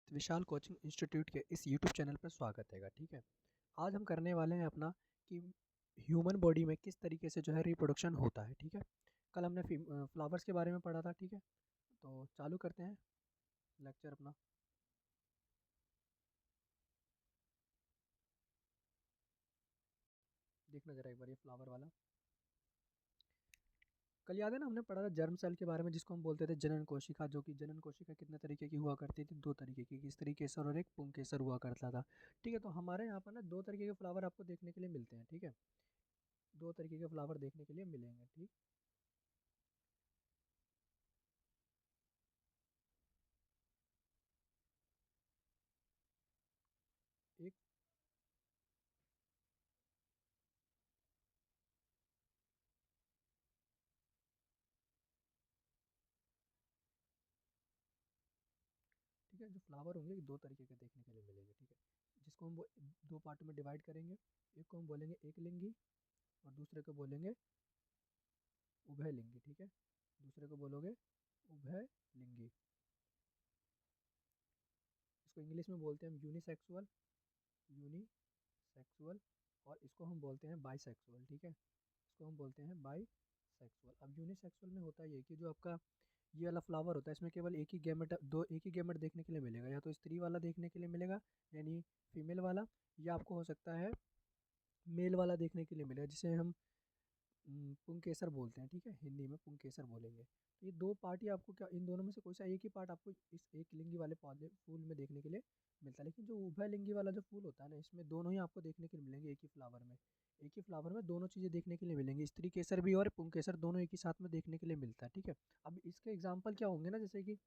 विशाल coaching institute के इस YouTube channel पर स्वागत है। ठीक है, आज हम करने वाले हैं अपना कि ह्यूमन बॉडी में किस तरीके से जो है रिप्रोडक्शन होता है। ठीक है, कल हमने फ्लावर्स के बारे में पढ़ा था। ठीक है, तो चालू करते हैं लेक्चर अपना। देखना जरा एक बार ये फ्लावर वाला। कल याद है ना, हमने पढ़ा था जर्म सेल के बारे में, जिसको हम बोलते थे जनन कोशिका। जो कि जनन कोशिका कितने तरीके की हुआ करती थी? दो तरीके की, स्त्री केसर और एक पुंकेसर हुआ करता था। ठीक है, तो हमारे यहाँ पर ना दो तरीके के फ्लावर आपको देखने के लिए मिलते हैं। ठीक है, दो तरीके के फ्लावर देखने के लिए मिलेंगे। ठीक, एक ठीक है, जो फ्लावर होंगे दो तरीके के देखने के लिए मिलेंगे। ठीक है, जिसको हम दो पार्ट में डिवाइड करेंगे। एक को हम बोलेंगे एक लिंगी और दूसरे को बोलेंगे उभय लिंगी। ठीक है, दूसरे को बोलोगे उभय लिंगी। इसको इंग्लिश में बोलते हैं हम यूनिसेक्सुअल, यूनिसेक्सुअल। और इसको हम बोलते हैं बाईसेक्सुअल। ठीक है, इसको हम बोलते हैं बाईसेक्सुअल। अब यूनिसेक्सुअल में होता ये कि जो आपका ये वाला फ्लावर होता है, इसमें केवल एक ही गेमेट देखने के लिए मिलेगा। या तो स्त्री वाला देखने के लिए मिलेगा, यानी फीमेल वाला, या आपको हो सकता है मेल वाला देखने के लिए मिलेगा, जिसे हम पुंकेसर बोलते हैं। ठीक है, हिंदी में पुंकेसर बोलेंगे। तो ये दो पार्ट ही आपको, क्या इन दोनों में से कोई सा एक ही पार्ट आपको इस एक लिंगी वाले पौधे फूल में देखने के लिए मिलता है। लेकिन जो उभय लिंगी वाला जो फूल होता है ना, इसमें दोनों ही आपको देखने के लिए मिलेंगे एक ही फ्लावर में। एक ही फ्लावर में दोनों चीज़ें देखने के लिए मिलेंगी, स्त्री केसर भी और पुंकेसर दोनों एक ही साथ में देखने के लिए मिलता है। ठीक है, अब इसके एग्जाम्पल क्या होंगे ना, जैसे कि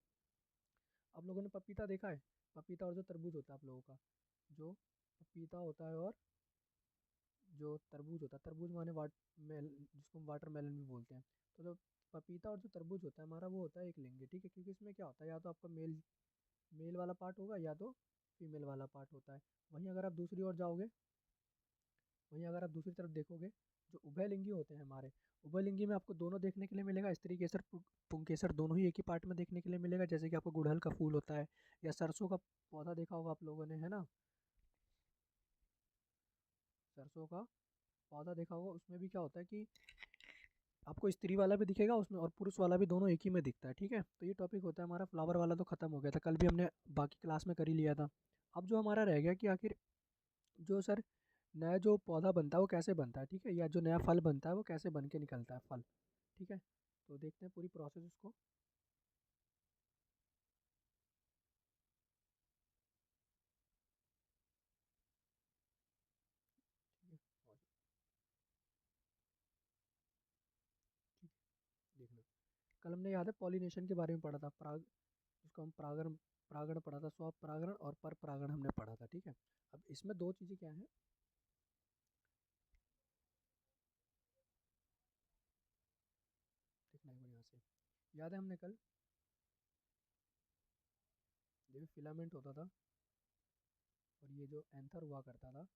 आप लोगों ने पपीता देखा है। पपीता और जो तरबूज होता है आप लोगों का, जो पपीता होता है और जो तरबूज होता है, तरबूज माने जिसको हम वाटर मेलन भी बोलते हैं। तो जो पपीता और जो तरबूज होता है हमारा, वो होता है एक लिंगी। ठीक है, क्योंकि इसमें क्या होता है, या तो आपका मेल मेल वाला पार्ट होगा या तो फीमेल वाला पार्ट होता है। वहीं अगर आप दूसरी ओर जाओगे, वहीं अगर आप दूसरी तरफ देखोगे, जो उभयलिंगी होते हैं हमारे, उभयलिंगी में आपको दोनों देखने के लिए मिलेगा, स्त्री केसर पुंकेसर दोनों ही एक ही पार्ट में देखने के लिए मिलेगा। जैसे कि आपको गुड़हल का फूल होता है, या सरसों का पौधा देखा होगा आप लोगों ने, है ना। सरसों का पौधा देखा होगा, उसमें भी क्या होता है कि आपको स्त्री वाला भी दिखेगा उसमें और पुरुष वाला भी, दोनों एक ही में दिखता है। ठीक है, तो ये टॉपिक होता है हमारा फ्लावर वाला। तो खत्म हो गया था, कल भी हमने बाकी क्लास में कर ही लिया था। अब जो हमारा रह गया कि आखिर जो सर नया जो पौधा बनता है वो कैसे बनता है। ठीक है, या जो नया फल बनता है वो कैसे बन के निकलता है फल। ठीक है, तो देखते हैं पूरी प्रोसेस उसको। ठीक है, और ठीक है, देखना। कल हमने याद है पॉलिनेशन के बारे में पढ़ा था, जिसको हम परागण परागण पढ़ा था, स्व परागण और पर परागण हमने पढ़ा था। ठीक है, अब इसमें दो चीज़ें क्या है। देखना एक बार यहाँ से, याद है हमने कल जो फिलामेंट होता था और ये जो एंथर हुआ करता था,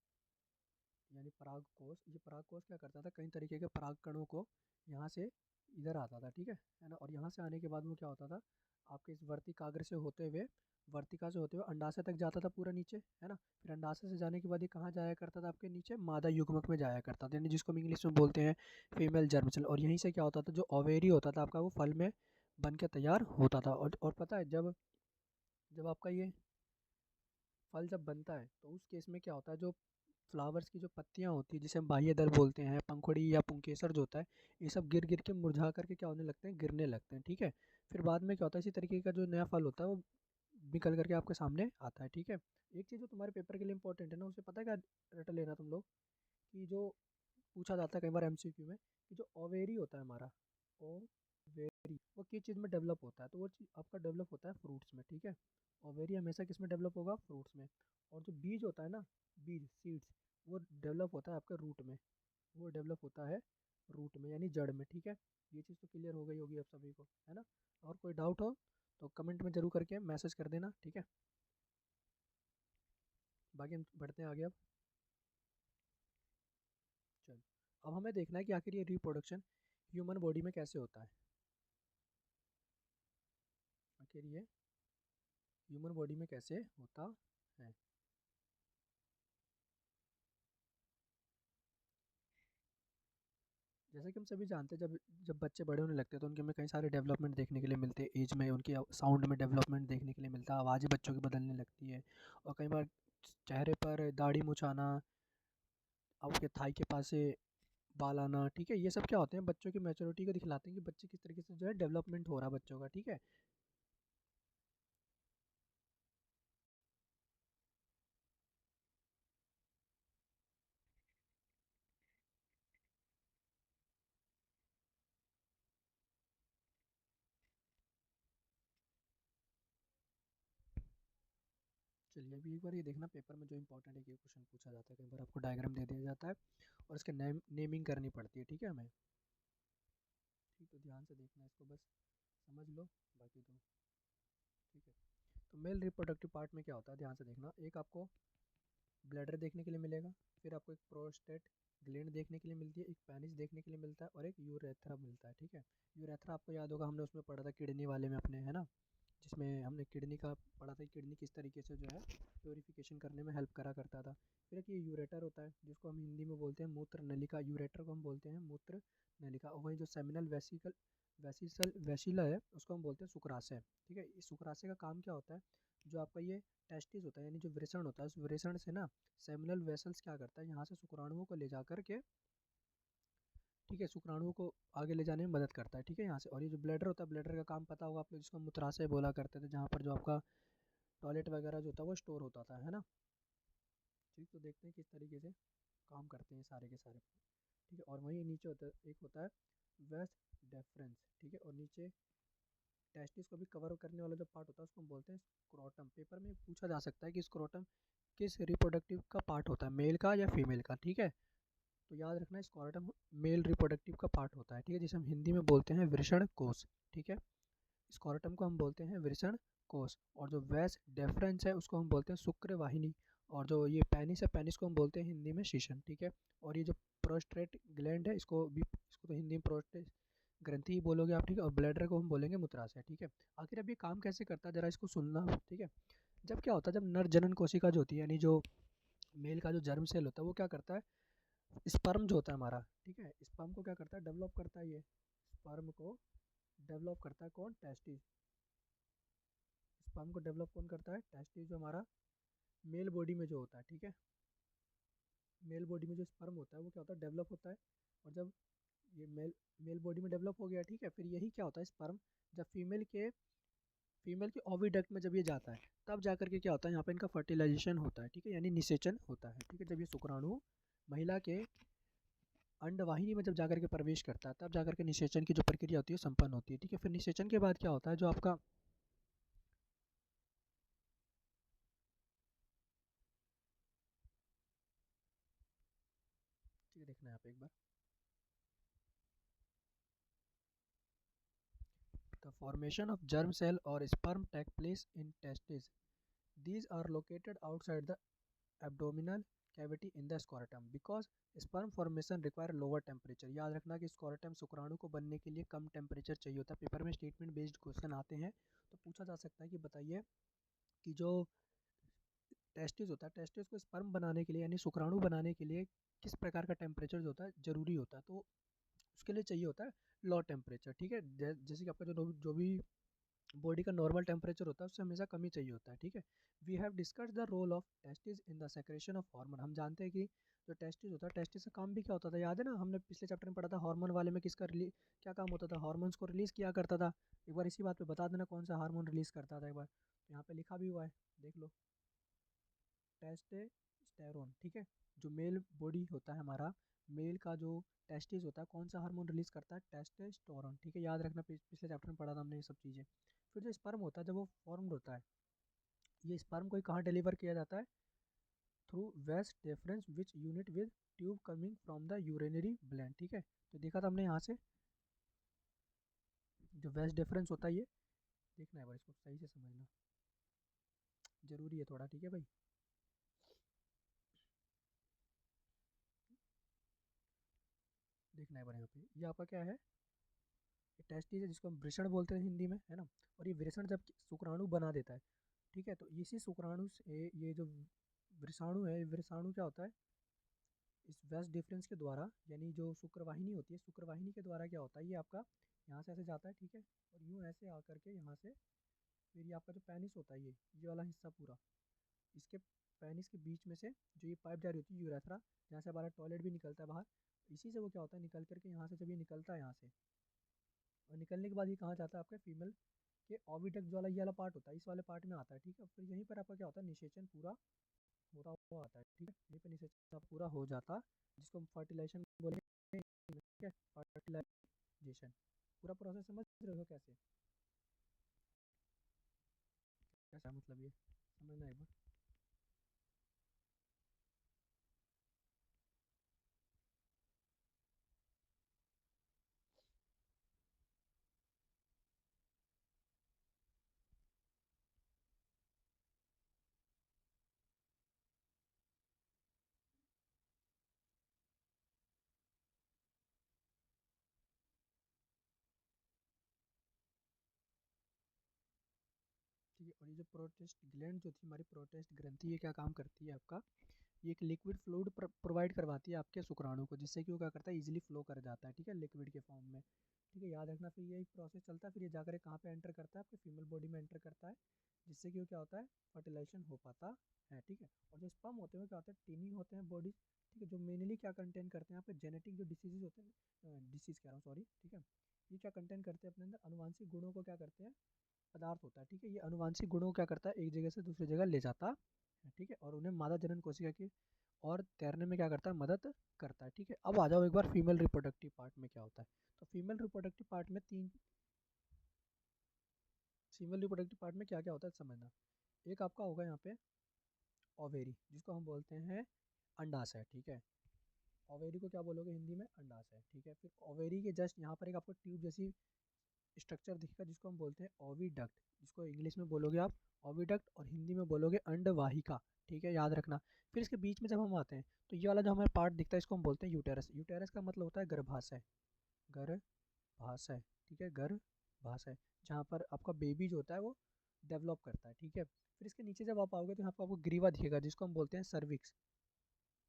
यानी पराग कोश, ये पराग कोश क्या करता था, कई तरीके के पराग कणों को यहाँ से इधर आता था। ठीक है ना। और यहाँ से आने के बाद में क्या होता था, आपके इस वर्तिकाग्र से होते हुए, वर्तिका से होते हुए अंडाशय तक जाता था पूरा नीचे, है ना। फिर अंडाशय से जाने के बाद ये कहाँ जाया करता था, आपके नीचे मादा युग्मक में जाया करता था, यानी जिसको हम इंग्लिश में बोलते हैं फीमेल जर्म सेल। और यहीं से क्या होता था, जो ओवेरी होता था आपका, वो फल में बन के तैयार होता था। और पता है, जब जब आपका ये फल जब बनता है, तो उस केस में क्या होता है, जो फ्लावर्स की जो पत्तियां होती है, जिसे हम बाह्य दल बोलते हैं, पंखुड़ी या पुंकेसर जो होता है, ये सब गिर गिर के मुरझा करके क्या होने लगते हैं, गिरने लगते हैं। ठीक है, फिर बाद में क्या होता है, इसी तरीके का जो नया फल होता है वो निकल करके आपके सामने आता है। ठीक है, एक चीज़ जो तुम्हारे पेपर के लिए इंपॉर्टेंट है ना, उसे पता है क्या रट लेना तुम लोग, कि जो पूछा जाता है कई बार एमसीक्यू में, कि जो ओवेरी होता है हमारा, ओवेरी, वो किस चीज़ में डेवलप होता है, तो वो चीज़ आपका डेवलप होता है फ्रूट्स में। ठीक है, ओवेरी हमेशा किस में डेवलप होगा, फ्रूट्स में। और जो बीज होता है ना, बीज सीड्स, वो डेवलप होता है आपके रूट में, वो डेवलप होता है रूट में, यानी जड़ में। ठीक है, ये चीज़ तो क्लियर हो गई होगी आप सभी को, है ना। और कोई डाउट हो तो कमेंट में जरूर करके मैसेज कर देना। ठीक है, बाकी हम बढ़ते हैं आगे अब। चलो, अब हमें देखना है कि आखिर ये रिप्रोडक्शन ह्यूमन बॉडी में कैसे होता है। आखिर ये ह्यूमन बॉडी में कैसे होता है। जैसे कि हम सभी जानते हैं, जब जब बच्चे बड़े होने लगते हैं तो उनके में कई सारे डेवलपमेंट देखने के लिए मिलते हैं। एज में उनकी साउंड में डेवलपमेंट देखने के लिए मिलता है, आवाज़ें बच्चों की बदलने लगती है, और कई बार चेहरे पर दाढ़ी मुछ आना, आपके थाई के पास से बाल आना, ठीक है, ये सब क्या होते हैं, बच्चों की मैच्योरिटी को दिखलाते हैं कि बच्चे किस तरीके से जो है डेवलपमेंट हो रहा है बच्चों का, ठीक है। चलिए अभी एक बार ये देखना, पेपर में जो इंपॉर्टेंट है ये क्वेश्चन पूछा जाता है, कई बार आपको डायग्राम दे दिया जाता है और इसके नेमिंग करनी पड़ती है, ठीक है हमें। ठीक, तो ध्यान से देखना इसको, बस समझ लो, बाकी तो ठीक है। तो मेल रिप्रोडक्टिव पार्ट में क्या होता है, ध्यान से देखना। एक आपको ब्लैडर देखने के लिए मिलेगा, फिर आपको एक प्रोस्टेट ग्लैंड देखने के लिए मिलती है, एक पेनिस देखने के लिए मिलता है, और एक यूरेथ्रा मिलता है, ठीक है। यूरेथ्रा आपको याद होगा, हमने उसमें पढ़ा था किडनी वाले में अपने, है ना, जिसमें हमने किडनी का पढ़ा था, किडनी किस तरीके से जो है प्योरीफिकेशन करने में हेल्प करा करता था। फिर एक ये यूरेटर होता है जिसको हम हिंदी में बोलते हैं मूत्र नलिका, यूरेटर को हम बोलते हैं मूत्र नलिका। और वहीं जो सेमिनल वेसिला है उसको हम बोलते हैं शुक्राशय, ठीक है। इस शुक्राशय का काम क्या होता है, जो आपका ये टेस्टिस होता है, यानी जो वृषण होता है, उस वृषण से ना सेमिनल वेसल्स क्या करता है, यहाँ से शुक्राणुओं को ले जा करके, ठीक है, शुक्राणुओं को आगे ले जाने में मदद करता है, ठीक है, यहाँ से। और ये जो ब्लैडर होता है, ब्लैडर का काम पता होगा आप लोग, जिसको हम मूत्राशय बोला करते थे, जहाँ पर जो आपका टॉयलेट वगैरह जो होता है वो स्टोर होता था, है ना। ठीक, तो देखते हैं किस तरीके से काम करते हैं सारे के सारे, ठीक है। और वहीं नीचे होता है, एक होता है वेस्ट डेफरेंस, ठीक है, और नीचे टेस्टिस को भी कवर करने वाला जो पार्ट होता है उसको हम बोलते हैं स्क्रोटम। पेपर में पूछा जा सकता है कि स्क्रोटम किस रिप्रोडक्टिव का पार्ट होता है, मेल का या फीमेल का, ठीक है। तो याद रखना स्क्रोटम मेल रिप्रोडक्टिव का पार्ट होता है, ठीक है, जिसे हम हिंदी में बोलते हैं वृषण कोश, ठीक है। स्कॉर्टम को हम बोलते हैं वृषण कोश, और जो वेस डेफरेंस है उसको हम बोलते हैं शुक्र वाहिनी, और जो ये पेनिस है, पेनिस को हम बोलते हैं हिंदी में शीशन, ठीक है। और ये जो प्रोस्टेट ग्लैंड है, इसको तो हिंदी में प्रोस्टेट ग्रंथि ही बोलोगे आप, ठीक है। और ब्लैडर को हम बोलेंगे मूत्राशय, ठीक है। आखिर अब ये काम कैसे करता है जरा इसको सुनना, ठीक है। जब क्या होता है, जब नर जनन कोशिका जो होती है, यानी जो मेल का जो जर्म सेल होता है, वो क्या करता है, स्पर्म जो होता है हमारा, ठीक है, स्पर्म को क्या करता है, डेवलप करता है, ये स्पर्म को डेवलप करता है कौन, टेस्टिस। स्पर्म को डेवलप कौन करता है, टेस्टिस, जो हमारा मेल बॉडी में जो होता है, ठीक है। मेल बॉडी में जो स्पर्म होता है वो क्या होता है, डेवलप होता है। और जब ये मेल बॉडी में डेवलप हो गया, ठीक है, फिर यही क्या होता है, स्पर्म जब फीमेल के ओविडक्ट में जब ये जाता है, तब जाकर के क्या होता है, यहाँ पे इनका फर्टिलाइजेशन होता है, ठीक है, यानी निषेचन होता है, ठीक है। जब ये शुक्राणु महिला के अंडवाहिनी में जब जाकर के प्रवेश करता है, तब जाकर के निषेचन की जो प्रक्रिया होती है संपन्न होती है, ठीक है। फिर निषेचन के बाद क्या होता है, जो आपका, ठीक है, देखना है यहाँ पे एक बार, the formation of germ cell or sperm take place in testes. These are located outside the abdominal cavity in the scrotum because sperm formation require lower temperature. याद रखना कि स्कॉर्टम शुक्राणु को बनने के लिए कम टेम्परेचर चाहिए होता है। पेपर में स्टेटमेंट बेस्ड क्वेश्चन आते हैं, तो पूछा जा सकता है कि बताइए कि जो टेस्टिस होता है, टेस्टिस को स्पर्म बनाने के लिए, यानी शुक्राणु बनाने के लिए किस प्रकार का टेम्परेचर जो होता है जरूरी होता है, तो उसके लिए चाहिए होता है लो टेम्परेचर, ठीक है। जैसे कि आपका जो भी बॉडी का नॉर्मल टेम्परेचर होता है उससे हमेशा कम ही चाहिए होता है, ठीक है। We have discuss the role of testis in the secretion of hormone. हम जानते हैं कि जो टेस्टिस होता है, टेस्टिस का काम भी क्या होता था, याद है ना, हमने पिछले चैप्टर में पढ़ा था हार्मोन वाले में, किसका रिलीज क्या काम होता था, हार्मोन्स को रिलीज किया करता था। एक बार इसी बात पे बता देना कौन सा हार्मोन रिलीज करता था एक बार, तो यहाँ पे लिखा भी हुआ है, देख लो, टेस्टेस्टेरोन, ठीक है। जो मेल बॉडी होता है हमारा, मेल का जो टेस्टिस होता है, कौन सा हार्मोन रिलीज करता है, टेस्टेस्टोरॉन, ठीक है। याद रखना, पिछले चैप्टर में पढ़ा था हमने ये सब चीज़ें। फिर जो स्पर्म होता है, जब वो फॉर्म्ड होता है, ये स्पर्म को कहाँ डिलीवर किया जाता है, through vas deferens which unit with tube coming from the urinary bladder, ठीक है। तो देखा था हमने यहाँ से, जो वेस्ट डिफरेंस होता है, ये देखना है भाई, इसको सही से समझना जरूरी है थोड़ा, ठीक है भाई। देखना है भाई, यहाँ पे ये आपका क्या है, टेस्टिस है, जिसको हम वृषण बोलते हैं हिंदी में, है ना। और ये वृषण जब शुक्राणु बना देता है, ठीक है। तो इसी शुक्राणु से ये जो वृषाणु है, वृषाणु क्या होता है, इस वैस डिफरेंस के द्वारा, यानी जो शुक्रवाहिनी होती है, शुक्रवाहिनी के द्वारा क्या होता है, ये आपका यहाँ से ऐसे जाता है, ठीक है, और यूँ ऐसे आकर के यहाँ से फिर ये आपका जो पेनिस होता है, ये वाला हिस्सा पूरा, इसके पेनिस के बीच में से जो ये पाइप जा रही होती है यूरेथ्रा, जहाँ से हमारा टॉयलेट भी निकलता है बाहर, इसी से वो क्या होता है, निकल करके यहाँ से जब ये निकलता है यहाँ से, और निकलने के बाद ये कहाँ जाता है, आपके फीमेल के ओविडक्ट जो वाला ये वाला पार्ट होता है, इस वाले पार्ट में आता है, ठीक है। फिर यहीं पर आपका क्या होता है, निषेचन पूरा होता हुआ आता है, ठीक है, यहीं पर निषेचन पूरा हो जाता, जिसको हम फर्टिलाइजेशन बोलेंगे, ठीक है, फर्टिलाइजेशन। पूरा प्रोसेस समझ रहे हो कैसे, कैसा मतलब ये समझना एक बार। ठीक है, और ये जो प्रोटेस्ट ग्लैंड जो थी हमारी, प्रोटेस्ट ग्रंथि, ये क्या काम करती है आपका, ये एक लिक्विड फ्लूइड प्रोवाइड करवाती है आपके शुक्राणु को, जिससे कि वो क्या करता है, इजीली फ्लो कर जाता है, ठीक है, लिक्विड के फॉर्म में। ठीक है, याद रखना। फिर ये एक प्रोसेस चलता है, फिर ये जाकर कहाँ पे एंटर करता है, आपके फीमेल बॉडी में एंटर करता है, जिससे कि वो क्या होता है, फर्टिलाइजेशन हो पाता है, ठीक है। और जो स्पर्म होते हैं वो क्या होते हैं, टीनी होते हैं बॉडी, ठीक है, जो मेनली क्या कंटेन करते हैं, यहाँ पे जेनेटिक जो डिसीजेज होते हैं, डिसीज कह रहा हूँ, सॉरी, ठीक है, ये क्या कंटेन करते हैं अपने अंदर, अनुवांशिक गुणों को क्या करते हैं, पदार्थ होता है, ठीक है, ये अनुवांशिक गुणों को क्या करता है, एक जगह से दूसरी जगह ले जाता है, ठीक है, और उन्हें मादा जनन कोशिका की और तैरने में क्या करता है, मदद करता है, ठीक है। अब आ जाओ एक बार फीमेल रिप्रोडक्टिव पार्ट में क्या होता है। तो फीमेल रिप्रोडक्टिव पार्ट में फीमेल रिप्रोडक्टिव पार्ट में क्या क्या होता है समझना। एक आपका होगा यहाँ पे ओवेरी, जिसको हम बोलते हैं अंडाशय, ठीक है, ओवेरी को क्या बोलोगे हिंदी में, अंडाशय, ठीक है। फिर ओवेरी के जस्ट यहाँ पर एक आपको ट्यूब जैसी स्ट्रक्चर दिखेगा, जिसको हम बोलते हैं ओविडक्ट, जिसको इंग्लिश में बोलोगे आप ओविडक्ट, और हिंदी में बोलोगे अंडवाहिका, ठीक है, याद रखना। फिर इसके बीच में जब हम आते हैं, तो ये वाला जो हमें पार्ट दिखता है, इसको हम बोलते हैं यूटेरस। यूटेरस का मतलब होता है गर्भाशय, गर्भाशय, ठीक है, गर्भाशय, जहाँ पर आपका बेबी जो होता है वो डेवलप करता है, ठीक है। फिर इसके नीचे जब आप आओगे तो यहाँ पर आपको ग्रीवा दिखेगा, जिसको हम बोलते हैं सर्विक्स,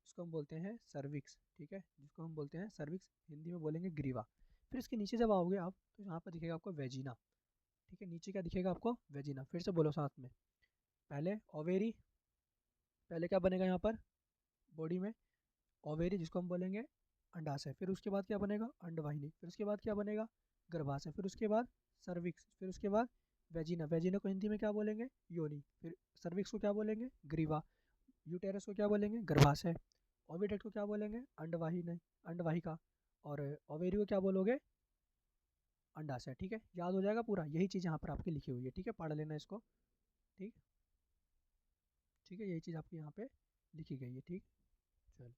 जिसको हम बोलते हैं सर्विक्स, ठीक है, जिसको हम बोलते हैं सर्विक्स, हिंदी में बोलेंगे ग्रीवा। फिर इसके नीचे जब आओगे आप, तो यहाँ पर दिखेगा आपको वेजिना, ठीक है, नीचे क्या दिखेगा आपको, वेजिना। फिर से बोलो साथ में, पहले ओवेरी, पहले क्या बनेगा यहाँ पर बॉडी में, ओवेरी, जिसको हम बोलेंगे अंडाशय। फिर उसके बाद क्या बनेगा, अंडवाहिनी। फिर उसके बाद क्या बनेगा, गर्भाशय। फिर उसके बाद सर्विक्स। फिर उसके बाद वेजिना, वेजिना को हिंदी में क्या बोलेंगे, योनि। फिर सर्विक्स को क्या बोलेंगे, ग्रीवा। यूटेरस को क्या बोलेंगे, गर्भाशय। ओविडक्ट को क्या बोलेंगे, अंडवाहिनी, अंडवाहिका। और ओवेरी को क्या बोलोगे, अंडाशय, ठीक है। याद हो जाएगा पूरा, यही चीज़ यहाँ पर आपकी लिखी हुई है, ठीक है, पढ़ लेना इसको, ठीक, ठीक है, यही चीज़ आपकी यहाँ पे लिखी गई है, ठीक, चलो,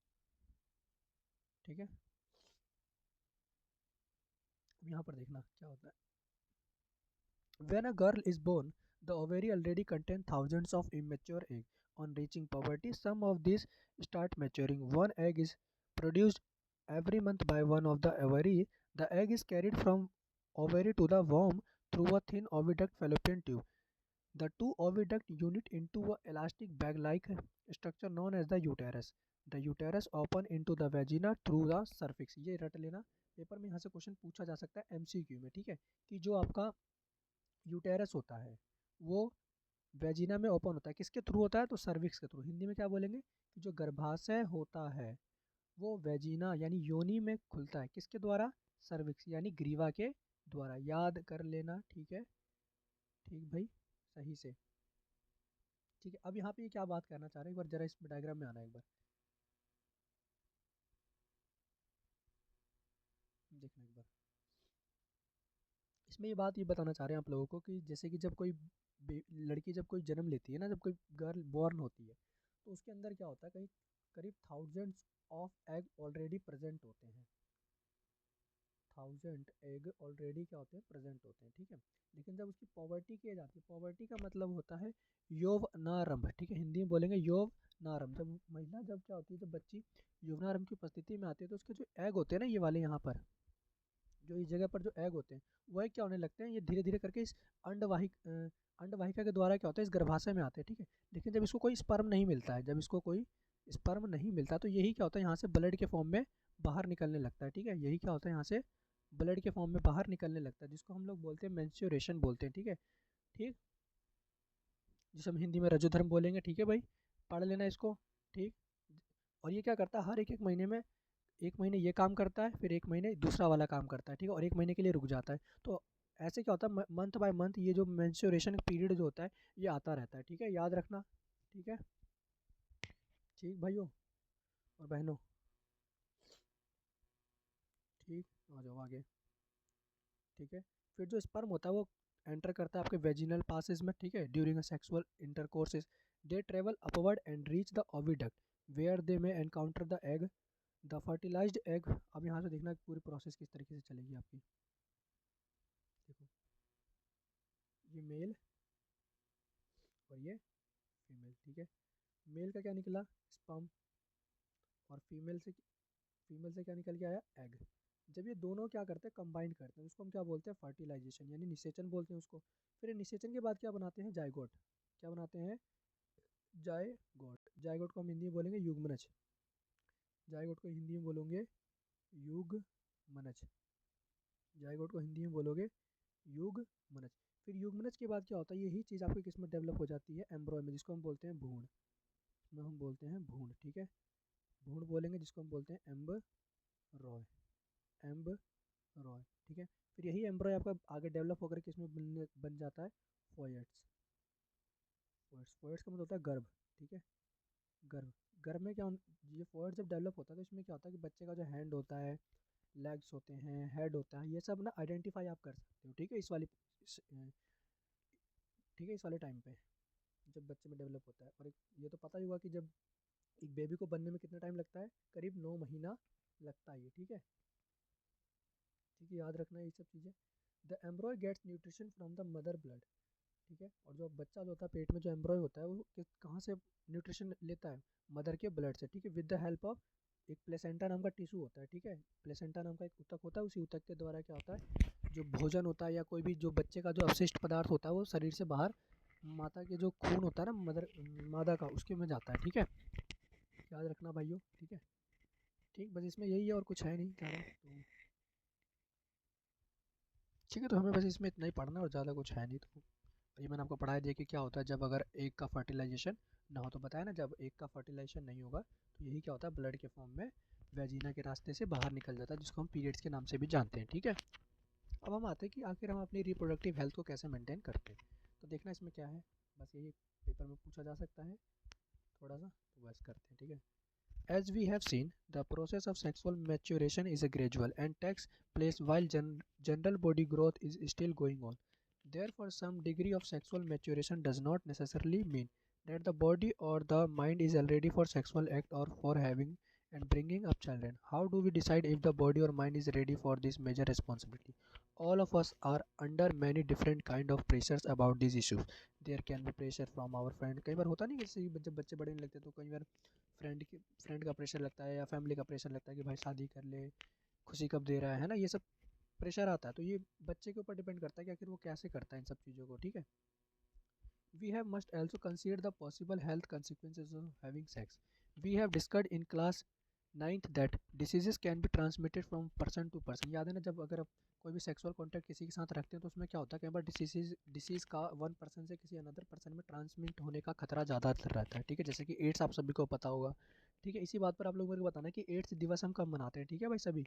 ठीक है। अब यहाँ पर देखना क्या होता है। When a girl is born, the ovary already contains thousands of immature eggs. On reaching puberty, some of these start maturing. One egg is produced every month by one of the ovary. The egg is carried from ovary to the womb through a thin oviduct fallopian tube. The two oviduct unite into a elastic bag-like structure known as the uterus. The uterus open into the vagina through the cervix. ये रट लेना, paper में यहाँ से question पूछा जा सकता है एमसीक्यू में, ठीक है, कि जो आपका यूटेरस होता है वो वेजिना में ओपन होता है, किसके थ्रू होता है, तो सर्विक्स के थ्रू। हिंदी में क्या बोलेंगे, कि जो गर्भाशय होता है वो वेजिना यानी योनि में खुलता है, किसके द्वारा, सर्विक्स यानी ग्रीवा के द्वारा। याद कर लेना, ठीक है, ठीक भाई, सही से, ठीक है। अब यहाँ पे ये क्या बात करना चाह रहे हैं, एक बार जरा इस डायग्राम में आना एक बार, देखना एक बार। इसमें ये बात ये बताना चाह रहे हैं आप लोगों को, कि जैसे कि जब कोई लड़की जब कोई जन्म लेती है ना, जब कोई गर्ल बॉर्न होती है, तो उसके अंदर क्या होता है, कहीं करीब thousands of egg already present होते हैं, थाउजेंड एग ऑलरेडी क्या होते हैं, प्रेजेंट होते हैं, ठीक है। लेकिन जब उसकी पॉवर्टी की एज आती है, पॉवर्टी का मतलब होता है यौवनारंभ, ठीक है, हिंदी में बोलेंगे यौवनारंभ। जब महिला जब क्या होती है, जब बच्ची यौवनारंभ की उपस्थिति में आती है, तो उसके जो एग होते हैं ना, ये वाले यहाँ पर जो इस जगह पर जो एग होते हैं वह क्या होने लगते हैं, ये धीरे धीरे करके इस अंडवाहिका के द्वारा क्या होता है इस गर्भाशय में आते हैं, ठीक है। लेकिन जब इसको कोई स्पर्म नहीं मिलता है, जब इसको कोई स्पर्म नहीं मिलता तो यही क्या होता है यहाँ से ब्लड के फॉर्म में बाहर निकलने लगता है, ठीक है। यही क्या होता है यहाँ से ब्लड के फॉर्म में बाहर निकलने लगता है, जिसको हम लोग बोलते हैं मेंस्ट्रुएशन बोलते हैं, ठीक है। ठीक, जिसे हम हिंदी में रजोधर्म बोलेंगे, ठीक है भाई, पढ़ लेना इसको। ठीक, और ये क्या करता है हर एक एक महीने में, एक महीने ये काम करता है, फिर एक महीने दूसरा वाला काम करता है, ठीक है, और एक महीने के लिए रुक जाता है। तो ऐसे क्या होता है मंथ बाय मंथ ये जो मेंस्ट्रुएशन पीरियड जो होता है ये आता रहता है, ठीक है, याद रखना। ठीक है, ठीक भाइयों और बहनों। ठीक, आ जाओ आगे। ठीक है, फिर जो स्पर्म होता है वो एंटर करता है आपके वेजिनल पासेस में, ठीक है, during a sexual intercourses they travel upward and reach the oviduct where they may encounter the egg, the fertilized egg. अब यहाँ से देखना पूरी प्रोसेस किस तरीके से चलेगी आपकी। देखो, ये मेल और ये फीमेल, ठीक है। मेल का क्या निकला स्पर्म, और फीमेल से क्या निकल के आया एग। जब ये दोनों क्या करते हैं कंबाइन करते हैं उसको हम क्या बोलते हैं फर्टिलाइजेशन यानी निषेचन बोलते हैं उसको। फिर निषेचन के बाद क्या बनाते हैं जायगोट, क्या बनाते हैं जायगोट। जायगोट को हम हिंदी में बोलेंगे युग्मनज, जायगोट को हिंदी में बोलोगे युग्मनज, जायगोट को हिंदी में बोलोगे युग्मनज। फिर युग्मनज के बाद क्या होता है यही चीज़ आपकी किस्मत डेवलप हो जाती है एम्ब्रॉय में, जिसको हम बोलते हैं भ्रूण, में हम बोलते हैं भ्रूण, ठीक है, भ्रूण बोलेंगे जिसको हम बोलते हैं एम्ब्रॉय, एम्ब्रॉय, ठीक है। फिर यही एम्ब्रॉय आपका आगे डेवलप होकर के इसमें बन जाता है फोएट्स, फोएट्स का मतलब होता है गर्भ, ठीक है, गर्भ। गर्भ में क्या ये फोएट जब डेवलप होता है तो इसमें क्या होता है कि बच्चे का जो हैंड होता है, लेग्स होते हैं, हेड होता है, ये सब ना आइडेंटिफाई आप कर सकते हो, ठीक है, ठीक है, इस वाले टाइम पे जब बच्चे में डेवलप होता है। और एक ये तो पता ही हुआ कि जब एक बेबी को बनने में कितना टाइम लगता है, करीब 9 महीना लगता है ये, ठीक है, ठीक है, याद रखना ये सब चीज़ें। The embryo gets nutrition from the mother blood, ठीक है, और जो बच्चा जो होता है पेट में जो एम्ब्रॉय होता है वो कहाँ से न्यूट्रिशन लेता है, मदर के ब्लड से, ठीक है, विद द हेल्प ऑफ एक प्लेसेंटा नाम का टिश्यू होता है, ठीक है, प्लेसेंटा नाम का एक ऊतक होता है, उसी ऊतक के द्वारा क्या होता है जो भोजन होता है या कोई भी जो बच्चे का जो अवशिष्ट पदार्थ होता है वो शरीर से बाहर माता के जो खून होता है ना मादा का उसके में जाता है, ठीक है, याद रखना भाइयों। ठीक है, ठीक, बस इसमें यही है और कुछ है नहीं ज़्यादा तो, ठीक है, तो हमें बस इसमें इतना ही पढ़ना है और ज़्यादा कुछ है नहीं। तो ये मैंने आपको पढ़ाया दिया कि क्या होता है जब अगर एक का फर्टिलाइजेशन ना हो, तो बताया ना जब एक का फर्टिलाइजेशन नहीं होगा तो यही क्या होता है ब्लड के फॉर्म में वेजिना के रास्ते से बाहर निकल जाता है, जिसको हम पीरियड्स के नाम से भी जानते हैं, ठीक है। अब हम आते हैं कि आखिर हम अपनी रिप्रोडक्टिव हेल्थ को कैसे मेंटेन करते हैं। तो देखना इसमें क्या है, बस यही पेपर में पूछा जा सकता है थोड़ा सा, तो बस करते हैं, ठीक है। As we have seen, the process of sexual maturation is a gradual and takes place while general body growth is still going on. Therefore, some degree of sexual maturation does not necessarily mean that the body or the mind is already for sexual act or for having and bringing up children. How do we decide if the body or mind is ready for this major responsibility? All of us are under many different kind of pressures about these issues. There can be pressure from our friend. कई बार होता नहीं जैसे जब बच्चे बड़े नहीं लगते तो कई बार फ्रेंड का प्रेशर लगता है या फैमिली का प्रेशर लगता है कि भाई शादी कर ले, खुशी कब दे रहा है ना, ये सब प्रेशर आता है। तो ये बच्चे के ऊपर डिपेंड करता है कि आखिर वो कैसे करता है इन सब चीज़ों को, ठीक है। We have must also consider the possible health consequences of having sex. We have discussed in class 9th that diseases can be transmitted from person to person. याद है ना जब अगर आप कोई भी सेक्सुअल कॉन्टैक्ट किसी के साथ रखते हैं तो उसमें क्या होता है कई बार डिसीज़ का वन पर्सन से किसी अनदर पर्सन में ट्रांसमिट होने का खतरा ज़्यादातर रहता है, ठीक है, जैसे कि एड्स आप सभी को पता होगा, ठीक है। इसी बात पर आप लोग मेरे को बताना कि एड्स दिवस हम कब मनाते हैं, ठीक है भाई सभी।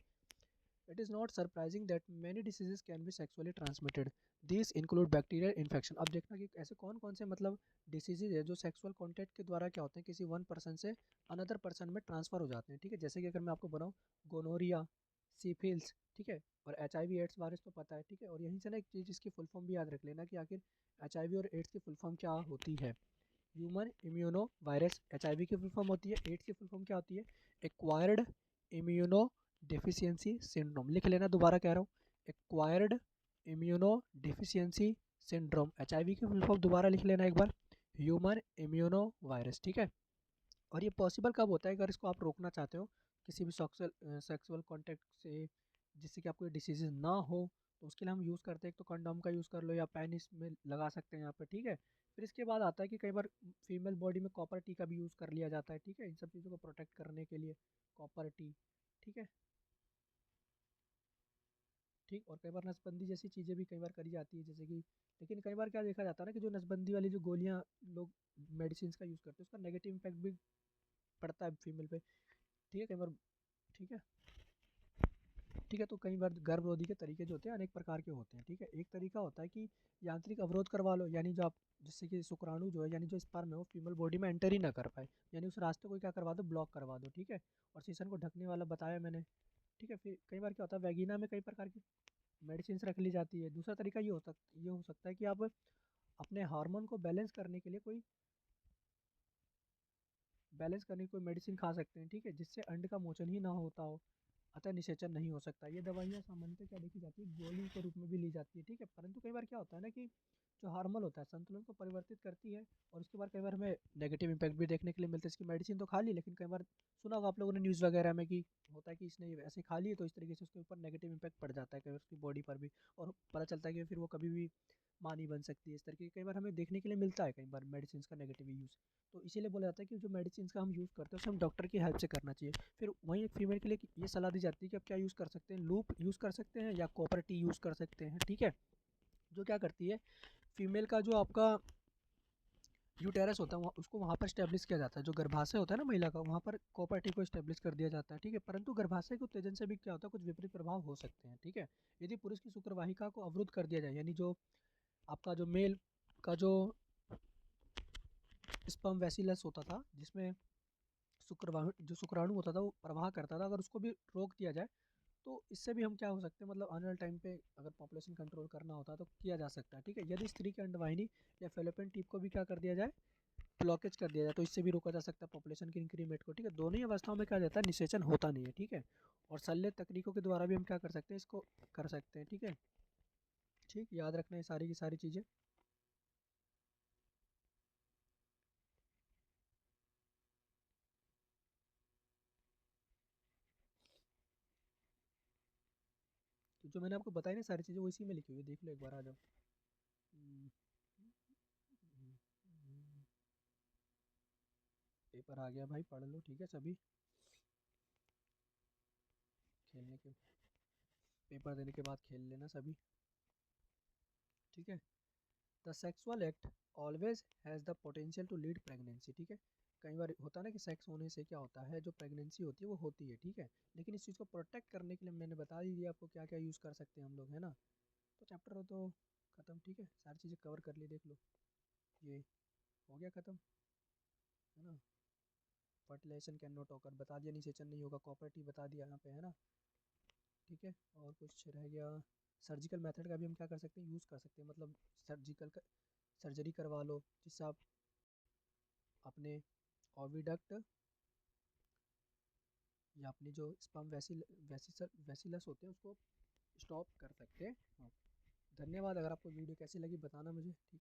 It is not surprising that many diseases can be sexually transmitted. These include bacterial infection. अब देखना कि ऐसे कौन कौन से मतलब डिसीजेज है जो सेक्सुअल कॉन्टैक्ट के द्वारा क्या होते हैं किसी वन पर्सन से अनदर पर्सन में ट्रांसफ़र हो जाते हैं, ठीक है। जैसे कि अगर मैं आपको बनाऊँ गोनोरिया, सिफिल्स, ठीक है, और HIV एड्स वायरस तो पता है, ठीक है। और यहीं से ना एक चीज़ इसकी फुल फॉर्म भी याद रख लेना कि आखिर HIV और एड्स की फुल फॉर्म क्या होती है। ह्यूमन इम्यूनो वायरस HIV की फुल फॉर्म होती है, एड्स की फुल फॉर्म क्या होती है एक्वायर्ड इम्यूनो डिफिशियंसी सिंड्रोम। लिख लेना, दोबारा कह रहा हूँ, acquired immuno deficiency syndrome. HIV की फुल फॉर्म दोबारा लिख लेना एक बार, ह्यूमन इम्यूनो वायरस, ठीक है। और ये पॉसिबल कब होता है अगर इसको आप रोकना चाहते हो किसी भी सेक्सुअल कॉन्टैक्ट से जिससे कि आपको डिसीज़ ना हो, तो उसके लिए हम यूज़ करते हैं। एक तो कंडोम का यूज़ कर लो या पेनिस में लगा सकते हैं यहाँ पे, ठीक है। फिर इसके बाद आता है कि कई बार फीमेल बॉडी में कॉपर टी का भी यूज़ कर लिया जाता है, ठीक है, इन सब चीज़ों को प्रोटेक्ट करने के लिए कॉपर टी, ठीक है। ठीक, और कई बार नसबंदी जैसी चीज़ें भी कई बार करी जाती है, जैसे कि लेकिन कई बार क्या देखा जाता है ना कि जो नसबंदी वाली जो गोलियाँ लोग मेडिसिन का यूज़ करते हैं, उसका नेगेटिव इम्पैक्ट भी पड़ता है फीमेल पे, ठीक है, कई बार, ठीक है। ठीक है, तो कई बार गर्भरोधी के तरीके जो होते हैं अनेक प्रकार के होते हैं, ठीक है। एक तरीका होता है कि यांत्रिक अवरोध करवा लो, यानी जो आप जिससे कि शुक्राणु जो है यानी जो स्पर्म है वो फीमेल बॉडी में एंटर ही ना कर पाए, यानी उस रास्ते को क्या करवा दो, ब्लॉक करवा दो, ठीक है। और सीसन को ढकने वाला बताया मैंने, ठीक है। फिर कई बार क्या होता है, वैगिना में कई प्रकार की मेडिसिन रख ली जाती है। दूसरा तरीका ये हो सकता है कि आप अपने हार्मोन को बैलेंस करने की कोई मेडिसिन खा सकते हैं, ठीक है, जिससे अंड का मोचन ही ना होता हो, अतः निषेचन नहीं हो सकता। ये दवाइयाँ सामान्यतः क्या देखी जाती है, गोली के रूप में भी ली जाती है, ठीक है। परंतु कई बार क्या होता है ना कि जो हार्मोन होता है संतुलन को परिवर्तित करती है, और उसके बाद कई बार हमें नेगेटिव इम्पैक्ट भी देखने के लिए मिलता है। इसकी मेडिसिन तो खा ली, लेकिन कई बार सुना होगा आप लोगों ने न्यूज़ वगैरह में कि होता है कि इसने ऐसे खा ली तो इस तरीके से उसके ऊपर नेगेटिव इम्पैक्ट पड़ जाता है कई बार उसकी बॉडी पर भी, और पता चलता है कि फिर वो कभी भी माँ नहीं बन सकती है। इस तरीके कई बार हमें देखने के लिए मिलता है, कई बार मेडिसिन का नेगेटिव यूज़। तो इसीलिए बोला जाता है कि जो मेडिसिन का हम यूज़ करते हैं उसे हम डॉक्टर की हेल्प से करना चाहिए। फिर वहीं एक फीमेल के लिए ये सलाह दी जाती है कि आप क्या यूज़ कर सकते हैं, लूप यूज़ कर सकते हैं या कॉपर टी यूज़ कर सकते हैं, ठीक है। जो क्या करती है, फीमेल का जो आपका यूटेरस होता है उसको वहाँ पर स्टैब्लिश किया जाता है, जो गर्भाशय होता है ना महिला का, वहाँ पर कॉपर टी को स्टैब्लिश कर दिया जाता है, ठीक है। परंतु गर्भाशय के उत्तेजन से भी क्या होता है, कुछ विपरीत प्रभाव हो सकते हैं, ठीक है। यदि पुरुष की शुक्रवाहिका को अवरुद्ध कर दिया जाए, यानी जो आपका जो मेल का जो स्पर्म वेसिलस होता था, जिसमें शुक्राणु होता था वो प्रवाह करता था, अगर उसको भी रोक दिया जाए तो इससे भी हम क्या हो सकते हैं, मतलब आने वाले टाइम पे अगर पॉपुलेशन कंट्रोल करना होता है तो किया जा सकता है, ठीक है। यदि स्त्री के अंडवाहिनी या फेलोपियन ट्यूब को भी क्या कर दिया जाए, ब्लॉकेज कर दिया जाए, तो इससे भी रोका जा सकता है पॉपुलेशन के इंक्रीमेंट को, ठीक है। दोनों ही अवस्थाओं में क्या जाता है, निषेचन होता नहीं है, ठीक है। और शल्य तकनीकों के द्वारा भी हम क्या कर सकते हैं, इसको कर सकते हैं, ठीक है। ठीक, याद रखना है सारी की सारी चीज़ें। तो जो मैंने आपको बताई ना सारी चीज़ें वो इसी में लिखी हुई है, देख लो एक बार, आ जाओ। हम्म, पेपर आ गया भाई, पढ़ लो, ठीक है सभी। खेलने के पेपर देने के बाद खेल लेना सभी, ठीक है। The sexual act always has the potential to lead pregnancy, ठीक है। कई बार होता है ना कि सेक्स होने से क्या होता है, जो प्रेगनेंसी होती है वो होती है, ठीक है। लेकिन इस चीज़ को प्रोटेक्ट करने के लिए मैंने बता ही दिया आपको क्या क्या यूज़ कर सकते हैं हम लोग, है ना। तो चैप्टर हो तो ख़त्म, ठीक है, सारी चीज़ें कवर कर ली, देख लो ये हो गया ख़त्म, है ना। फर्टिलाइजेशन कैन नॉट ऑकर बता दिया, निषेचन नहीं होगा, कॉपर्टी बता दिया यहाँ पे, है ना, ठीक है। और कुछ रह गया, सर्जिकल मेथड का भी हम क्या कर सकते हैं, यूज़ कर सकते हैं, मतलब सर्जरी करवा लो जिससे आप अपने ओविडक्ट या अपनी जो स्पर्म वेसिलस होते हैं उसको स्टॉप कर सकते हैं। हाँ, धन्यवाद। अगर आपको वीडियो कैसी लगी बताना मुझे, ठीक।